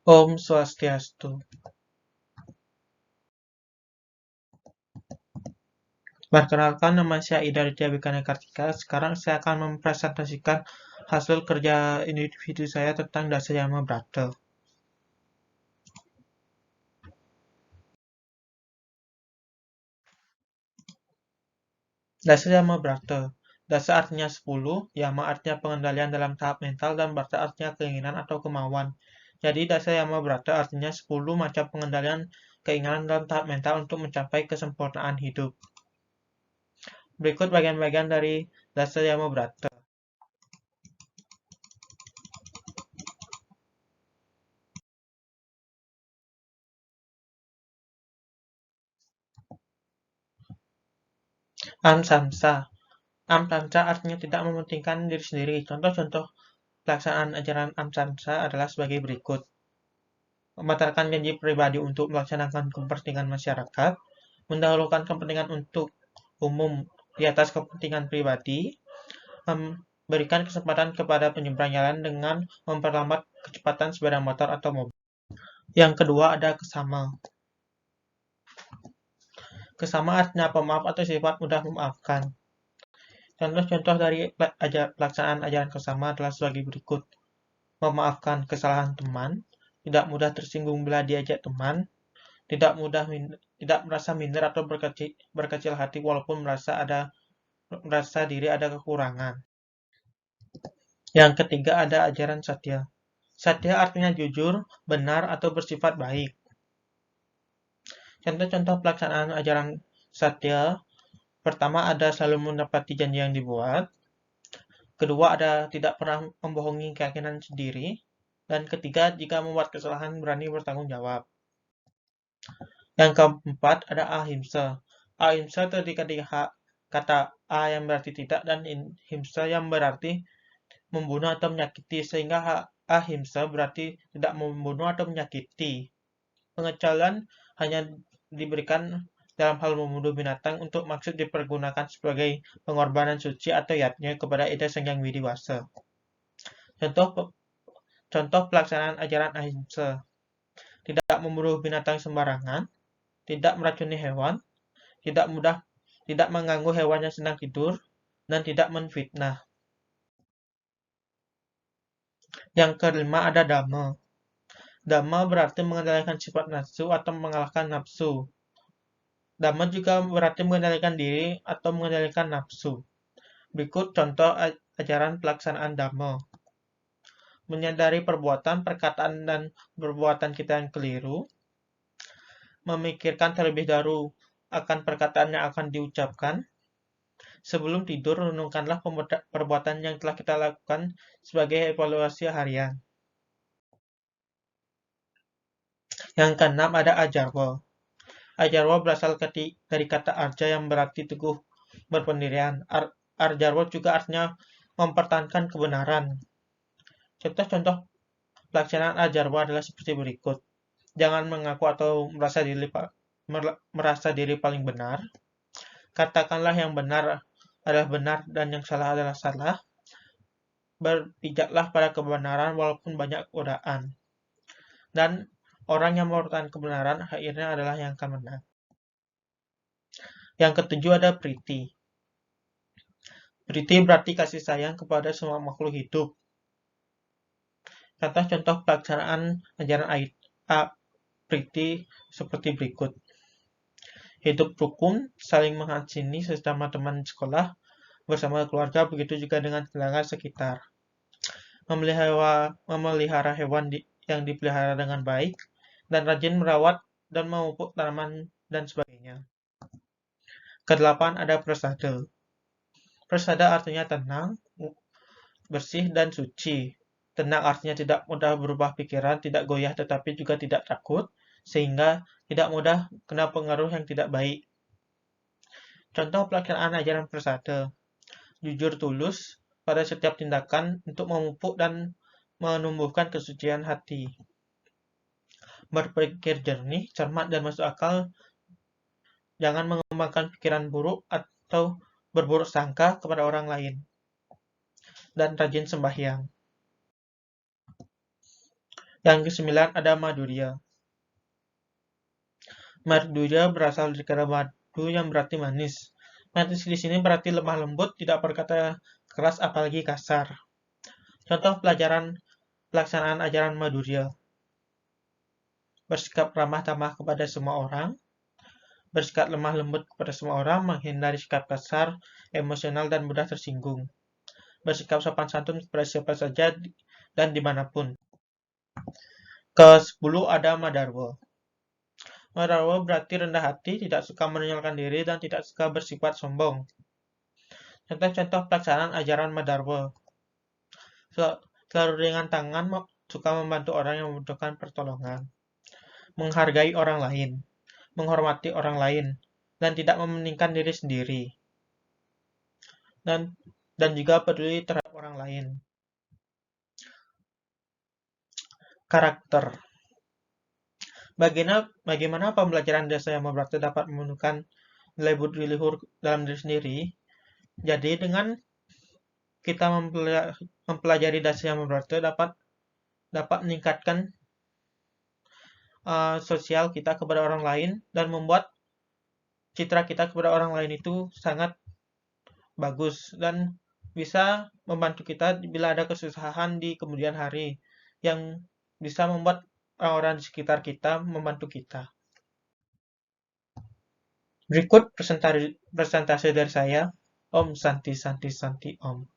Om Swastiastu. Perkenalkan, nama saya Ida Ditya Wikana Kartika. Sekarang saya akan mempresentasikan hasil kerja individu saya tentang Dasa Yama Brata. Dasa Yama Brata. Dasa artinya 10, Yama artinya pengendalian dalam tahap mental, dan Brata artinya keinginan atau kemauan. Jadi Dasa Yama Brata artinya 10 macam pengendalian keinginan dalam tahap mental untuk mencapai kesempurnaan hidup. Berikut bagian-bagian dari Dasa Yama Brata. Amsamsa. Amsamsa artinya tidak mementingkan diri sendiri. Contoh-contoh pelaksanaan ajaran Amsamsa adalah sebagai berikut. Membatalkan janji pribadi untuk melaksanakan kepentingan masyarakat, mendahulukan kepentingan untuk umum di atas kepentingan pribadi, memberikan kesempatan kepada penyeberang jalan dengan memperlambat kecepatan sepeda motor atau mobil. Yang kedua ada kesama. Kesama artinya pemaaf atau sifat mudah memaafkan. Contoh-contoh dari pelaksanaan ajaran kesama adalah sebagai berikut. Memaafkan kesalahan teman, tidak mudah tersinggung bila diajak teman, tidak merasa minder atau berkecil hati walaupun merasa diri ada kekurangan. Yang ketiga ada ajaran satya. Satya artinya jujur, benar, atau bersifat baik. Contoh-contoh pelaksanaan ajaran satya, pertama ada selalu menepati janji yang dibuat. Kedua ada tidak pernah membohongi keyakinan sendiri. Dan ketiga, jika membuat kesalahan berani bertanggung jawab. Yang keempat ada ahimsa. Ahimsa terdiri dari kata a yang berarti tidak dan himsa yang berarti membunuh atau menyakiti, sehingga ahimsa berarti tidak membunuh atau menyakiti. Pengecualian hanya diberikan dalam hal membunuh binatang untuk maksud dipergunakan sebagai pengorbanan suci atau yatnya kepada Ida Sanghyang Widiwasa. Contoh pelaksanaan ajaran ahimsa. Tidak membunuh binatang sembarangan, tidak meracuni hewan, tidak mengganggu hewan yang sedang tidur, dan tidak menfitnah. Yang kelima ada dhamma. Dhamma berarti mengendalikan sifat nafsu atau mengalahkan nafsu. Dhamma juga berarti mengendalikan diri atau mengendalikan nafsu. Berikut contoh ajaran pelaksanaan dhamma. Menyadari perbuatan, perkataan, dan perbuatan kita yang keliru. Memikirkan terlebih dahulu akan perkataan yang akan diucapkan. Sebelum tidur, renungkanlah perbuatan yang telah kita lakukan sebagai evaluasi harian. Yang keenam ada ajarwa. Ajarwa berasal dari kata arja yang berarti teguh berpendirian. Ajarwa juga artinya mempertahankan kebenaran. Contoh-contoh pelaksanaan ajarwa adalah seperti berikut. Jangan mengaku atau merasa diri paling benar. Katakanlah yang benar adalah benar dan yang salah adalah salah. Berpijaklah pada kebenaran walaupun banyak godaan. Dan orang yang mempertahankan kebenaran akhirnya adalah yang akan menang. Yang ketujuh ada priti. Priti berarti kasih sayang kepada semua makhluk hidup. Contoh-contoh pelaksanaan ajaran priti seperti berikut. Hidup rukun, saling menghasini sesama teman sekolah, bersama keluarga, begitu juga dengan tetangga sekitar. Memelihara hewan yang dipelihara dengan baik, dan rajin merawat dan memupuk tanaman dan sebagainya. Kedelapan ada prasada. Prasada artinya tenang, bersih, dan suci. Tenang artinya tidak mudah berubah pikiran, tidak goyah tetapi juga tidak takut, sehingga tidak mudah kena pengaruh yang tidak baik. Contoh pelaksanaan ajaran prasada. Jujur tulus pada setiap tindakan untuk memupuk dan menumbuhkan kesucian hati. Berpikir jernih, cermat, dan masuk akal. Jangan mengembangkan pikiran buruk atau berburuk sangka kepada orang lain. Dan rajin sembahyang. Yang kesembilan ada Madhurya. Madhurya berasal dari kata madu yang berarti manis. Manis di sini berarti lemah lembut, tidak berkata keras apalagi kasar. Contoh pelaksanaan ajaran Madhurya. Bersikap ramah tamah kepada semua orang, bersikap lemah lembut kepada semua orang, menghindari sikap kasar, emosional, dan mudah tersinggung. Bersikap sopan santun kepada siapa saja dan dimanapun. Ke-10 ada Madharwa. Madharwa berarti rendah hati, tidak suka menonjolkan diri, dan tidak suka bersifat sombong. Contoh-contoh pelaksanaan ajaran Madharwa. Selalu ringan tangan, suka membantu orang yang membutuhkan pertolongan. Menghargai orang lain, menghormati orang lain, dan tidak mementingkan diri sendiri. Dan juga peduli terhadap orang lain. Karakter. Bagaimana pembelajaran Dasa Yama Brata dapat menemukan nilai budi luhur dalam diri sendiri? Jadi dengan kita mempelajari Dasa Yama Brata dapat meningkatkan sosial kita kepada orang lain dan membuat citra kita kepada orang lain itu sangat bagus dan bisa membantu kita bila ada kesusahan di kemudian hari yang bisa membuat orang-orang di sekitar kita membantu kita. Berikut presentasi dari saya. Om Santi Santi Santi Om.